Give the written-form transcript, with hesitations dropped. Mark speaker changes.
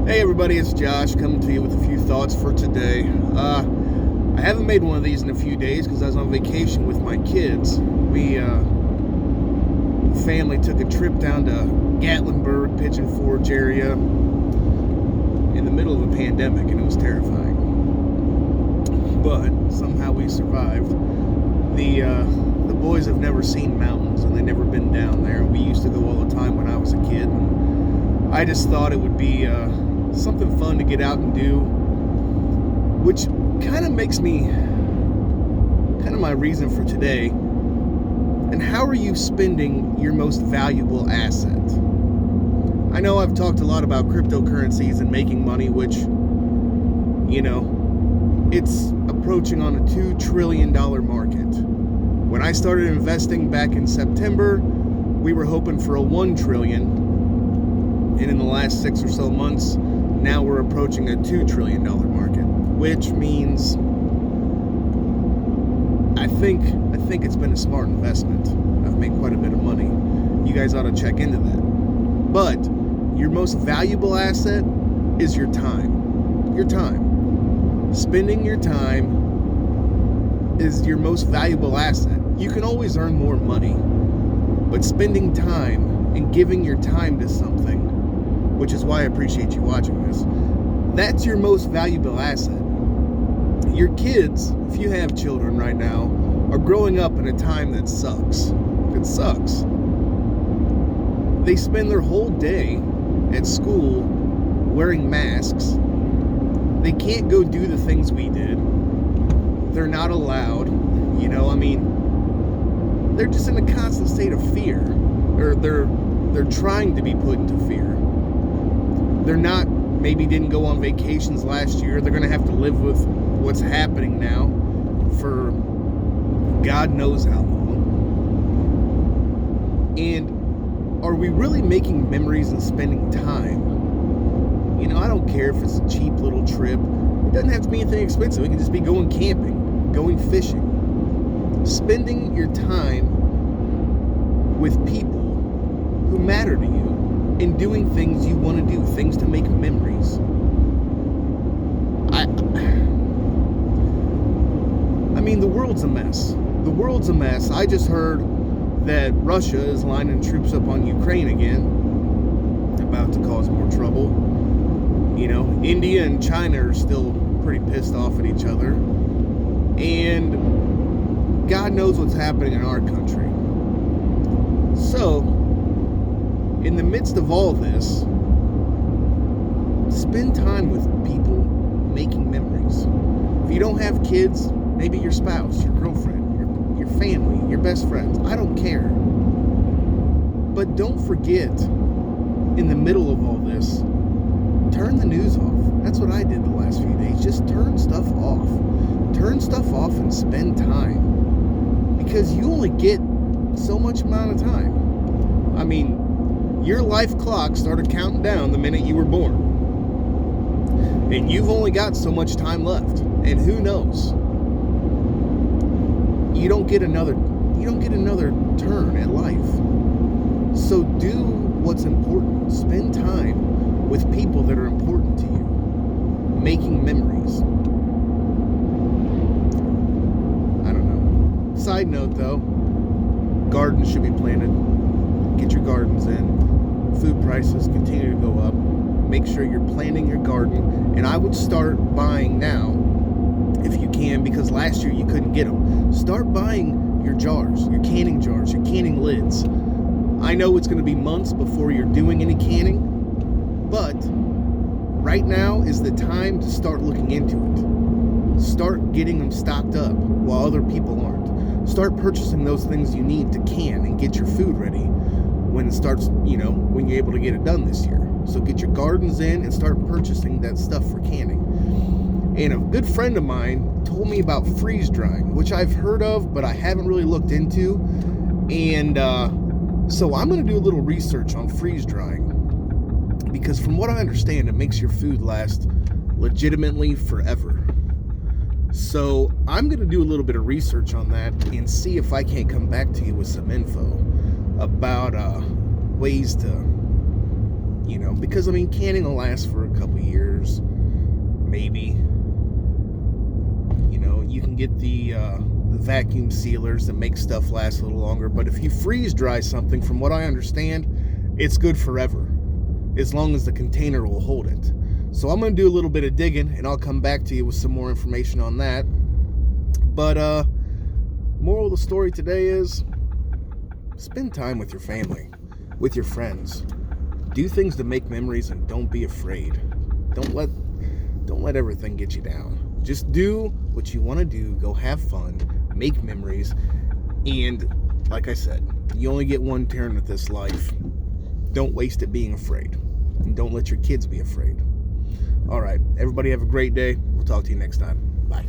Speaker 1: Hey everybody, it's Josh coming to you with a few thoughts for today. I haven't made one of these in a few days because I was on vacation with my kids. The family took a trip down to Gatlinburg, Pigeon Forge area in the middle of a pandemic, and it was terrifying. But somehow we survived. The boys have never seen mountains and they've never been down there. We used to go all the time when I was a kid, and I just thought it would be something fun to get out and do, which kind of makes me kind of my reason for today. And how are you spending your most valuable asset? I know I've talked a lot about cryptocurrencies and making money, which, you know, it's approaching on a $2 trillion market. When I started investing back in September, we were hoping for a $1 trillion. And in the last 6 or so months, now we're approaching a $2 trillion market, which means I think it's been a smart investment. I've made quite a bit of money. You guys ought to check into that. But your most valuable asset is your time. Your time. Spending your time is your most valuable asset. You can always earn more money, but spending time and giving your time to something, which is why I appreciate you watching this, that's your most valuable asset. Your kids, if you have children right now, are growing up in a time that sucks. It sucks. They spend their whole day at school wearing masks. They can't go do the things we did. They're not allowed. They're just in a constant state of fear. They're trying to be put into fear. They're not, maybe didn't go on vacations last year. They're going to have to live with what's happening now for God knows how long. And are we really making memories and spending time? I don't care if it's a cheap little trip. It doesn't have to be anything expensive. It can just be going camping, going fishing. Spending your time with people who matter to you and doing things you want to do, things to make memories. The world's a mess. The world's a mess. I just heard that Russia is lining troops up on Ukraine again, about to cause more trouble. India and China are still pretty pissed off at each other. And God knows what's happening in our country. So, in the midst of all this, spend time with people making memories. If you don't have kids, maybe your spouse, your girlfriend, your family, your best friends, I don't care. But don't forget, in the middle of all this, turn the news off. That's what I did the last few days. Just turn stuff off. Turn stuff off and spend time. Because you only get so much amount of time. Your life clock started counting down the minute you were born. And you've only got so much time left. And who knows? You don't get another turn at life. So do what's important. Spend time with people that are important to you. Making memories. I don't know. Side note though, gardens should be planted. Get your gardens in. Food prices continue to go up. Make sure you're planting your garden. And I would start buying now, if you can, because last year you couldn't get them. Start buying your jars, your canning jars, your canning lids. I know it's going to be months before you're doing any canning, but right now is the time to start looking into it. Start getting them stocked up while other people aren't. Start purchasing those things you need to can and get your food ready when it starts, when you're able to get it done this year. So get your gardens in and start purchasing that stuff for canning. And a good friend of mine told me about freeze drying, which I've heard of, but I haven't really looked into. And so I'm going to do a little research on freeze drying, because from what I understand, it makes your food last legitimately forever. So I'm going to do a little bit of research on that and see if I can't come back to you with some info about ways to You know, because I mean, canning will last for a couple years, maybe. You know, you can get the vacuum sealers that make stuff last a little longer, but if you freeze dry something, from what I understand, it's good forever, as long as the container will hold it. So I'm going to do a little bit of digging, and I'll come back to you with some more information on that. But moral of the story today is, spend time with your family, with your friends. Do things to make memories, and don't be afraid. Don't let everything get you down. Just do what you want to do. Go have fun, make memories, and like I said, you only get one turn at this life. Don't waste it being afraid, and don't let your kids be afraid. All right, everybody have a great day. We'll talk to you next time. Bye.